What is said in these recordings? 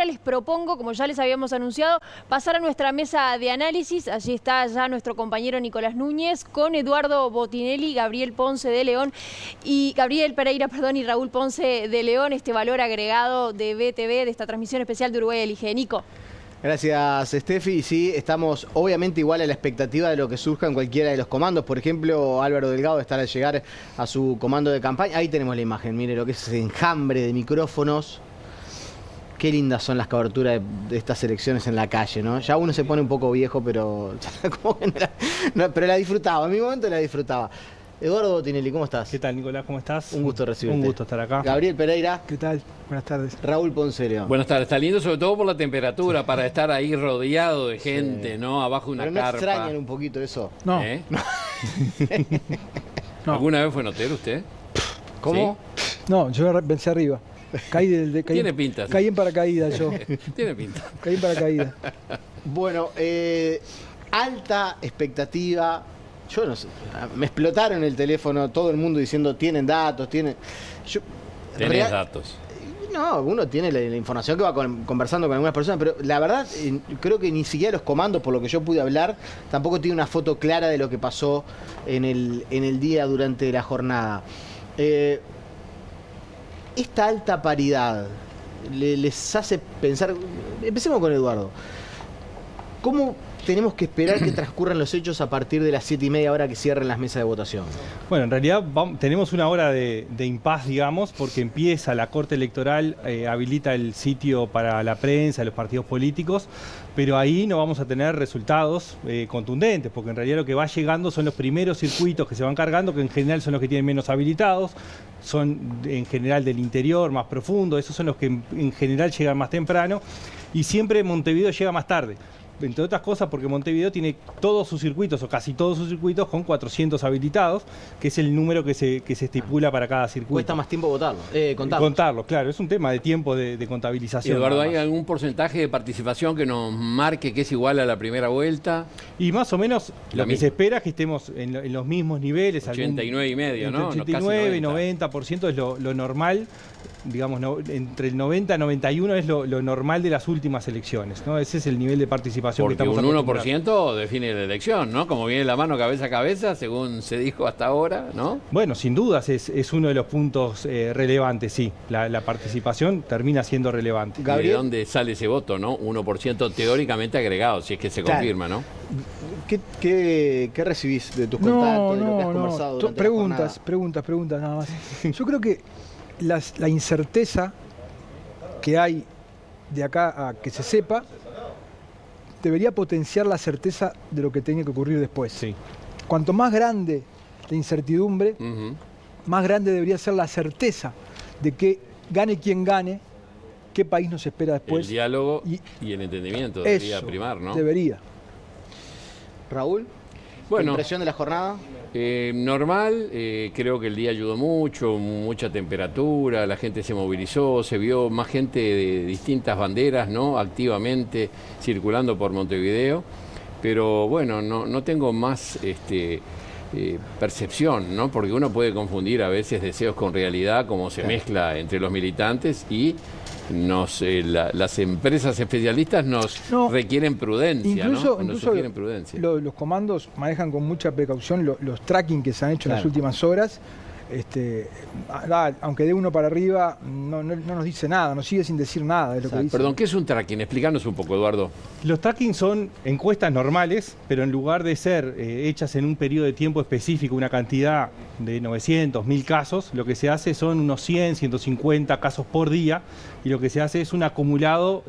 ahora les propongo, como ya les habíamos anunciado, pasar a nuestra mesa de análisis. Allí está ya nuestro compañero Nicolás Núñez con Eduardo Botinelli, Gabriel Ponce de León y Gabriel Pereira, perdón, y Raúl Ponce de León, este valor agregado de BTV, de esta transmisión especial de Uruguay Elige. Nico. Gracias, Steffi. Sí, estamos obviamente igual a la expectativa de lo que surja en cualquiera de los comandos. Por ejemplo, Álvaro Delgado está al llegar a su comando de campaña. Ahí tenemos la imagen, mire lo que es ese enjambre de micrófonos. Qué lindas son las coberturas de estas elecciones en la calle, ¿no? Ya uno se pone un poco viejo, pero como que pero la disfrutaba, en mi momento la disfrutaba. Eduardo Botinelli, ¿cómo estás? ¿Qué tal, Nicolás? ¿Cómo estás? Un gusto recibirte. Un gusto estar acá. Gabriel Pereira. ¿Qué tal? Buenas tardes. Raúl Ponce de León. Buenas tardes. Está lindo sobre todo por la temperatura, para estar ahí rodeado de gente, ¿no? Abajo de una ¿Pero no carpa. extrañan un poquito eso? No. ¿Eh? No. ¿Alguna vez fue notero usted? ¿Cómo? No, yo pensé arriba. Caí Tiene pinta, sí. Caí en paracaídas yo. Tiene pinta. Caí en paracaídas. Bueno, alta expectativa. Yo no sé, me explotaron el teléfono, todo el mundo diciendo tienen datos, tienen... Tenés datos. No, uno tiene la información que va conversando con algunas personas, pero la verdad creo que ni siquiera los comandos, por lo que yo pude hablar, tampoco tiene una foto clara de lo que pasó en el día durante la jornada. Esta alta paridad les hace pensar... Empecemos con Eduardo. ¿Cómo tenemos que esperar que transcurran los hechos a partir de las 7:30 hora que cierren las mesas de votación? Bueno, en realidad tenemos una hora de impas, digamos, porque empieza la Corte Electoral, habilita el sitio para la prensa, los partidos políticos, pero ahí no vamos a tener resultados contundentes, porque en realidad lo que va llegando son los primeros circuitos que se van cargando, que en general son los que tienen menos habilitados, son en general del interior, más profundo, esos son los que en general llegan más temprano, y siempre Montevideo llega más tarde. Entre otras cosas porque Montevideo tiene todos sus circuitos, o casi todos sus circuitos, con 400 habilitados, que es el número que se estipula para cada circuito. Cuesta más tiempo votarlo, contarlo, claro, es un tema de tiempo de contabilización. Eduardo, ¿hay algún porcentaje de participación que nos marque que es igual a la primera vuelta? Y más o menos lo que se espera es que estemos en los mismos niveles. 89,5, ¿no? 89, 90% es lo normal. Digamos, entre el 90 y 91 es lo normal de las últimas elecciones, ¿no? Ese es el nivel de participación porque que estamos un 1% define la elección, ¿no? Como viene la mano cabeza a cabeza, según se dijo hasta ahora, ¿no? Bueno, sin dudas es uno de los puntos relevantes, sí. La participación termina siendo relevante. ¿Y de dónde sale ese voto, no? 1% teóricamente agregado, si es que se confirma, ¿no? ¿Qué recibís de tus contactos, de lo que has conversado durante preguntas nada más. Yo creo que la incerteza que hay de acá a que se sepa debería potenciar la certeza de lo que tiene que ocurrir después. Sí. Cuanto más grande la incertidumbre, más grande debería ser la certeza de que gane quien gane, qué país nos espera después. El diálogo y el entendimiento debería primar, ¿no? Debería. Raúl, bueno, ¿impresión de la jornada? Normal, creo que el día ayudó mucho, mucha temperatura, la gente se movilizó, se vio más gente de distintas banderas, ¿no? Activamente circulando por Montevideo, pero bueno, no tengo más percepción, ¿no? Porque uno puede confundir a veces deseos con realidad, como se mezcla entre los militantes y las empresas especialistas nos requieren prudencia, incluso requieren prudencia. Los comandos manejan con mucha precaución los tracking que se han hecho en las últimas horas. Aunque de uno para arriba no nos dice nada, nos sigue sin decir nada de lo que dice. Perdón, ¿qué es un tracking? Explícanos un poco, Eduardo. Los tracking son encuestas normales, pero en lugar de ser hechas en un periodo de tiempo específico, una cantidad de 900, 1000 casos, lo que se hace son unos 100, 150 casos por día, y lo que se hace es un acumulado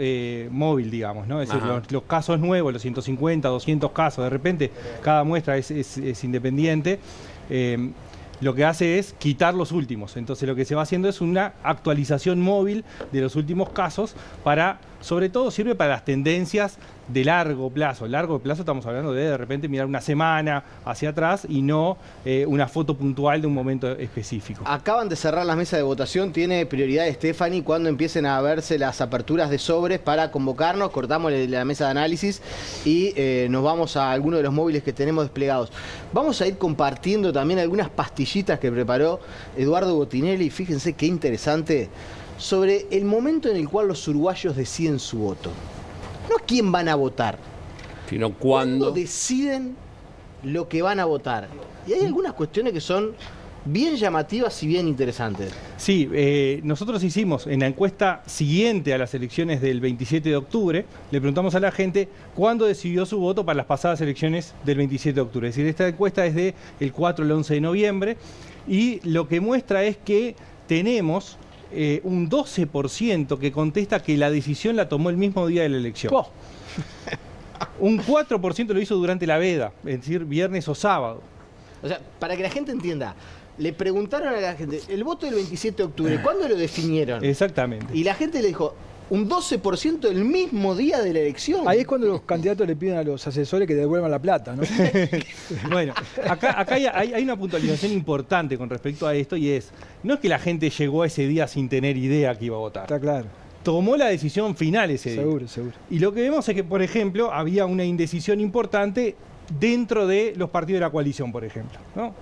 móvil, digamos, ¿no? Es decir, los casos nuevos, los 150, 200 casos, de repente cada muestra es independiente. Lo que hace es quitar los últimos. Entonces lo que se va haciendo es una actualización móvil de los últimos casos para, sobre todo sirve para las tendencias de largo plazo. Largo plazo estamos hablando de repente mirar una semana hacia atrás y no una foto puntual de un momento específico. Acaban de cerrar las mesas de votación, tiene prioridad Stephanie cuando empiecen a verse las aperturas de sobres para convocarnos, cortamos la mesa de análisis y nos vamos a alguno de los móviles que tenemos desplegados. Vamos a ir compartiendo también algunas pastillitas que preparó Eduardo Botinelli, fíjense qué interesante. sobre el momento en el cual los uruguayos deciden su voto. No quién van a votar, Sino cuándo cuando... deciden lo que van a votar. Y hay algunas cuestiones que son bien llamativas y bien interesantes. Sí, nosotros hicimos en la encuesta siguiente a las elecciones del 27 de octubre, le preguntamos a la gente cuándo decidió su voto para las pasadas elecciones del 27 de octubre. Es decir, esta encuesta es del 4 al 11 de noviembre y lo que muestra es que tenemos un 12% que contesta que la decisión la tomó el mismo día de la elección. ¡Oh! Un 4% lo hizo durante la veda, es decir, viernes o sábado. O sea, para que la gente entienda, le preguntaron a la gente, el voto del 27 de octubre, ¿cuándo lo definieron? Exactamente. Y la gente le dijo, un 12% el mismo día de la elección. Ahí es cuando los candidatos le piden a los asesores que devuelvan la plata, ¿no? Bueno, acá hay una puntualización importante con respecto a esto y es, no es que la gente llegó a ese día sin tener idea que iba a votar. Está claro. Tomó la decisión final ese día. Seguro, seguro. Y lo que vemos es que, por ejemplo, había una indecisión importante dentro de los partidos de la coalición, por ejemplo.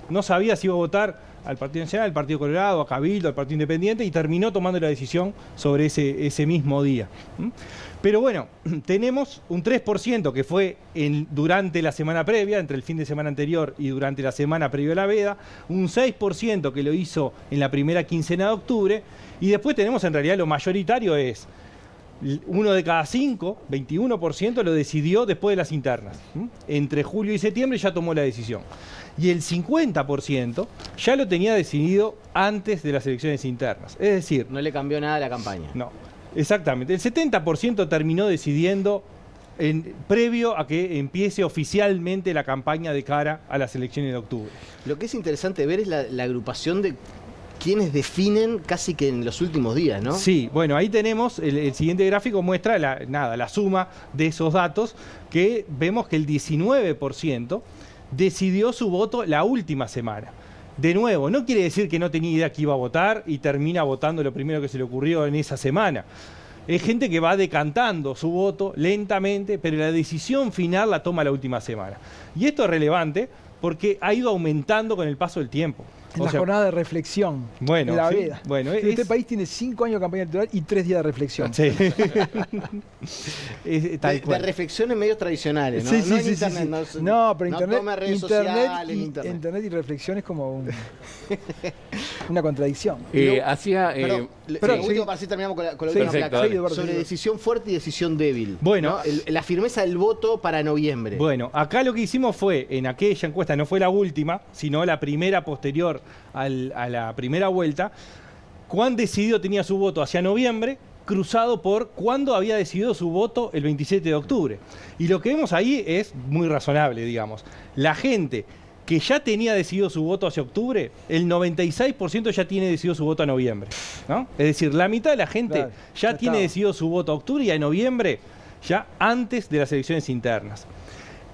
No sabía si iba a votar al Partido Nacional, al Partido Colorado, a Cabildo, al Partido Independiente, y terminó tomando la decisión sobre ese mismo día. Pero bueno, tenemos un 3% que fue durante la semana previa, entre el fin de semana anterior y durante la semana previa a la veda, un 6% que lo hizo en la primera quincena de octubre, y después tenemos en realidad lo mayoritario es 1 de cada 5, 21% lo decidió después de las internas. Entre julio y septiembre ya tomó la decisión. Y el 50% ya lo tenía decidido antes de las elecciones internas. Es decir, No le cambió nada a la campaña. no, exactamente. El 70% terminó decidiendo previo a que empiece oficialmente la campaña de cara a las elecciones de octubre. Lo que es interesante ver es la agrupación de quienes definen casi que en los últimos días, ¿no? Sí, bueno, ahí tenemos, el siguiente gráfico muestra la suma de esos datos, que vemos que el 19% decidió su voto la última semana. De nuevo, no quiere decir que no tenía idea que iba a votar y termina votando lo primero que se le ocurrió en esa semana. Es gente que va decantando su voto lentamente, pero la decisión final la toma la última semana. Y esto es relevante porque ha ido aumentando con el paso del tiempo. En la jornada de reflexión, bueno, en la sí, veda. bueno, Este país tiene 5 años de campaña electoral y 3 días de reflexión. Sí. De reflexiones medios tradicionales, ¿no? Sí, sí, no en sí, internet, sí. No, pero no tome redes sociales, internet y reflexión es como una contradicción. Pero último, para así terminamos con la última perfecto, placa. Sobre decisión fuerte y decisión débil. Bueno, ¿no? La firmeza del voto para noviembre. Bueno, acá lo que hicimos fue, en aquella encuesta, no fue la última, sino la primera posterior a la primera vuelta, cuán decidido tenía su voto hacia noviembre, cruzado por cuándo había decidido su voto el 27 de octubre. Y lo que vemos ahí es muy razonable, digamos. La gente que ya tenía decidido su voto hacia octubre, el 96% ya tiene decidido su voto a noviembre, ¿no? Es decir, la mitad de la gente ya tiene decidido su voto a octubre y a noviembre ya antes de las elecciones internas.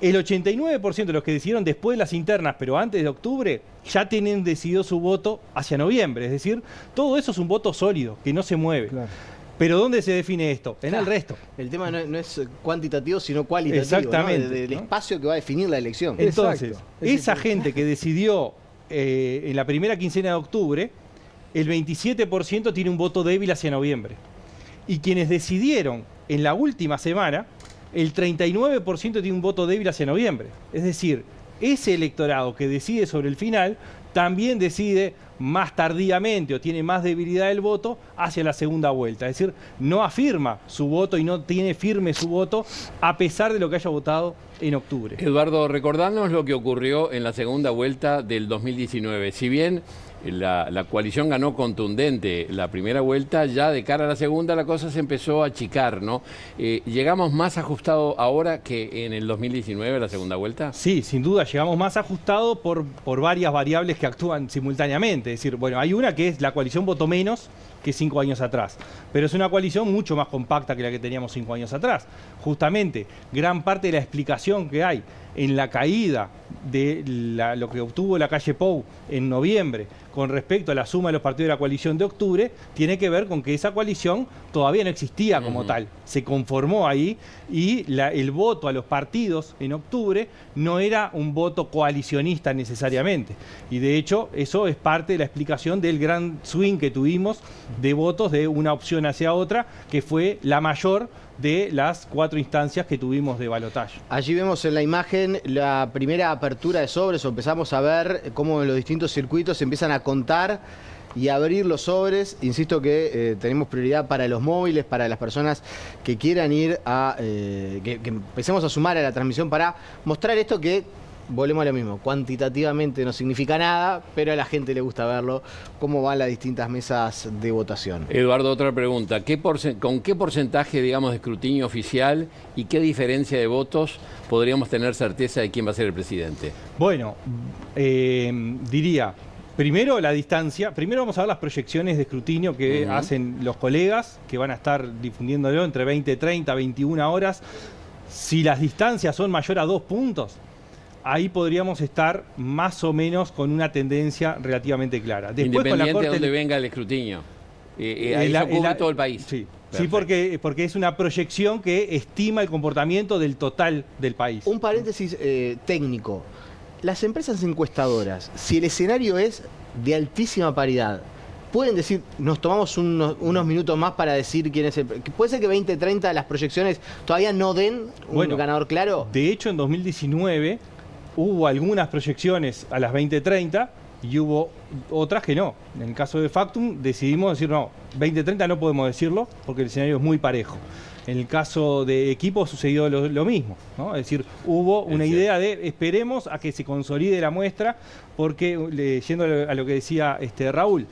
El 89% de los que decidieron después de las internas, pero antes de octubre, ya tienen decidido su voto hacia noviembre. Es decir, todo eso es un voto sólido, que no se mueve. Claro. Pero ¿dónde se define esto? En el resto. El tema no es cuantitativo, sino cualitativo. Exactamente. ¿no? Del espacio que va a definir la elección. Entonces, esa gente que decidió en la primera quincena de octubre, el 27% tiene un voto débil hacia noviembre. Y quienes decidieron en la última semana, el 39% tiene un voto débil hacia noviembre. Es decir, ese electorado que decide sobre el final también decide más tardíamente o tiene más debilidad del voto hacia la segunda vuelta. Es decir, no afirma su voto y no tiene firme su voto a pesar de lo que haya votado en octubre. Eduardo, recordadnos lo que ocurrió en la segunda vuelta del 2019. Si bien la coalición ganó contundente la primera vuelta, ya de cara a la segunda la cosa se empezó a achicar, ¿no? ¿Llegamos más ajustados ahora que en el 2019, la segunda vuelta? Sí, sin duda, llegamos más ajustados por varias variables que actúan simultáneamente. Es decir, bueno, hay una que es la coalición votó menos que 5 años atrás, pero es una coalición mucho más compacta que la que teníamos 5 años atrás. Justamente, gran parte de la explicación que hay en la caída de lo que obtuvo la calle Pou en noviembre con respecto a la suma de los partidos de la coalición de octubre, tiene que ver con que esa coalición todavía no existía como tal. Se conformó ahí y el voto a los partidos en octubre no era un voto coalicionista necesariamente. Y de hecho, eso es parte de la explicación del gran swing que tuvimos de votos de una opción hacia otra, que fue la mayor de las 4 instancias que tuvimos de balotaje. Allí vemos en la imagen la primera apertura de sobres, o empezamos a ver cómo en los distintos circuitos se empiezan a contar y abrir los sobres. Insisto que tenemos prioridad para los móviles, para las personas que quieran ir a... que empecemos a sumar a la transmisión para mostrar esto que, volvemos a lo mismo, cuantitativamente no significa nada, pero a la gente le gusta verlo, cómo van las distintas mesas de votación. Eduardo, otra pregunta. ¿Con qué porcentaje, digamos, de escrutinio oficial y qué diferencia de votos podríamos tener certeza de quién va a ser el presidente? Bueno, diría... Primero, la distancia. Primero vamos a ver las proyecciones de escrutinio que hacen los colegas, que van a estar difundiéndolo entre 20:30, 21 horas. Si las distancias son mayor a 2 puntos, ahí podríamos estar más o menos con una tendencia relativamente clara. Después, independiente con la de dónde venga el escrutinio. Ahí se cubre todo el país. Sí, porque es una proyección que estima el comportamiento del total del país. Un paréntesis técnico. Las empresas encuestadoras, si el escenario es de altísima paridad, pueden decir, nos tomamos unos minutos más para decir quién es el... ¿Puede ser que 20:30 las proyecciones todavía no den un ganador claro? De hecho, en 2019 hubo algunas proyecciones a las 20:30 y hubo otras que no. En el caso de Factum decidimos decir, no, 20:30 no podemos decirlo porque el escenario es muy parejo. En el caso de Equipo sucedió lo mismo, ¿no? Es decir, hubo una idea de esperemos a que se consolide la muestra, porque, yendo a lo que decía Raúl,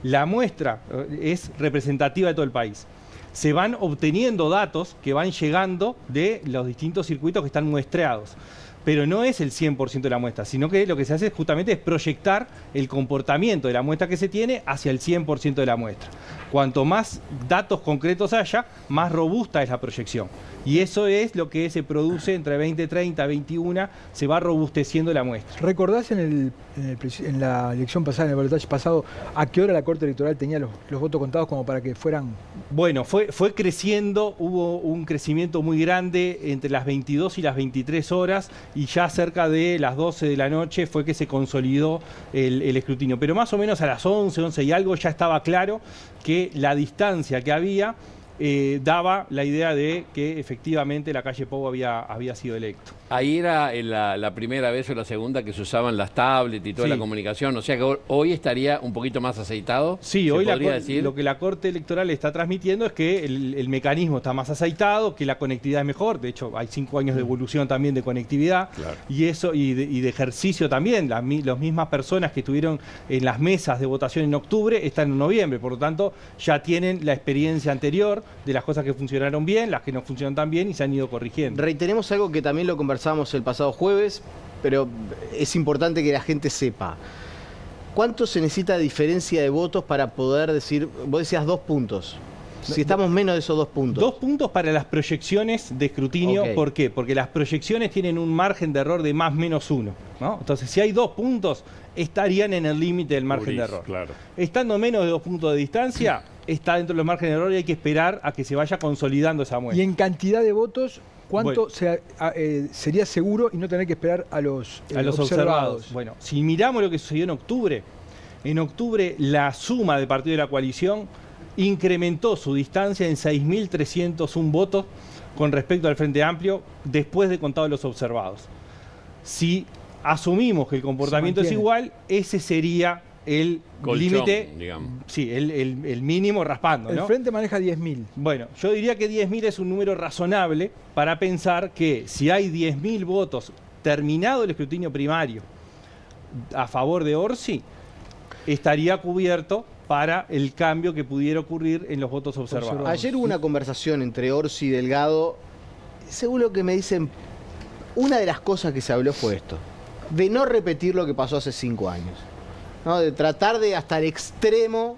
la muestra es representativa de todo el país. Se van obteniendo datos que van llegando de los distintos circuitos que están muestreados. Pero no es el 100% de la muestra, sino que lo que se hace justamente es proyectar el comportamiento de la muestra que se tiene hacia el 100% de la muestra. Cuanto más datos concretos haya, más robusta es la proyección. Y eso es lo que se produce entre 20:30 y 21, se va robusteciendo la muestra. ¿Recordás en la elección pasada, en el balotaje pasado, a qué hora la Corte Electoral tenía los votos contados como para que fueran...? Bueno, fue creciendo, hubo un crecimiento muy grande entre las 22 y las 23 horas y ya cerca de las 12 de la noche fue que se consolidó el escrutinio. Pero más o menos a las 11 y algo ya estaba claro que la distancia que había daba la idea de que efectivamente la calle Pou había sido electo. Ahí era la primera vez o la segunda que se usaban las tablets y toda la comunicación, o sea que hoy estaría un poquito más aceitado. Sí, hoy lo que la Corte Electoral está transmitiendo es que el mecanismo está más aceitado, que la conectividad es mejor, de hecho hay 5 años de evolución también de conectividad, y eso y de ejercicio también, las mismas personas que estuvieron en las mesas de votación en octubre están en noviembre, por lo tanto ya tienen la experiencia anterior de las cosas que funcionaron bien, las que no funcionan tan bien y se han ido corrigiendo. Reiteremos algo que también lo conversamos el pasado jueves, pero es importante que la gente sepa. ¿Cuánto se necesita de diferencia de votos para poder decir, vos decías 2 puntos? Si estamos menos de esos 2 puntos. 2 puntos para las proyecciones de escrutinio. ¿Por qué? Porque las proyecciones tienen un margen de error de más menos 1, ¿no? Entonces, si hay 2 puntos, estarían en el límite del margen de error. Claro. Estando menos de 2 puntos de distancia, está dentro de los márgenes de error y hay que esperar a que se vaya consolidando esa muestra. Y en cantidad de votos, ¿cuánto sería seguro y no tener que esperar a los observados? Bueno, si miramos lo que sucedió en octubre la suma del partido de la coalición incrementó su distancia en 6.301 votos con respecto al Frente Amplio después de contados los observados. Si asumimos que el comportamiento es igual, ese sería el límite, sí, el mínimo raspando, ¿no? El Frente maneja 10.000. Bueno, yo diría que 10.000 es un número razonable para pensar que si hay 10.000 votos terminado el escrutinio primario a favor de Orsi, estaría cubierto para el cambio que pudiera ocurrir en los votos observados. Ayer hubo una conversación entre Orsi y Delgado. Según lo que me dicen, una de las cosas que se habló fue esto, de no repetir lo que pasó hace 5 años, ¿no? De tratar de hasta el extremo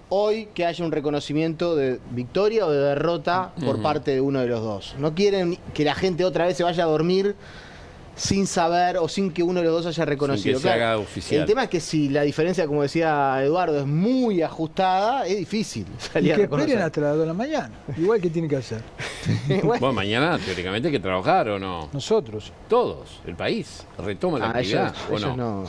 hoy que haya un reconocimiento de victoria o de derrota por parte de uno de los dos. No quieren que la gente otra vez se vaya a dormir sin saber o sin que uno de los dos haya reconocido. Sin que se haga oficial. El tema es que si la diferencia, como decía Eduardo, es muy ajustada, es difícil salir y que esperen hasta las 2 de la mañana. Igual que tiene que hacer. Bueno, mañana teóricamente hay que trabajar, ¿o no? Nosotros. Todos, el país, retoma la actividad, ellos ¿o no?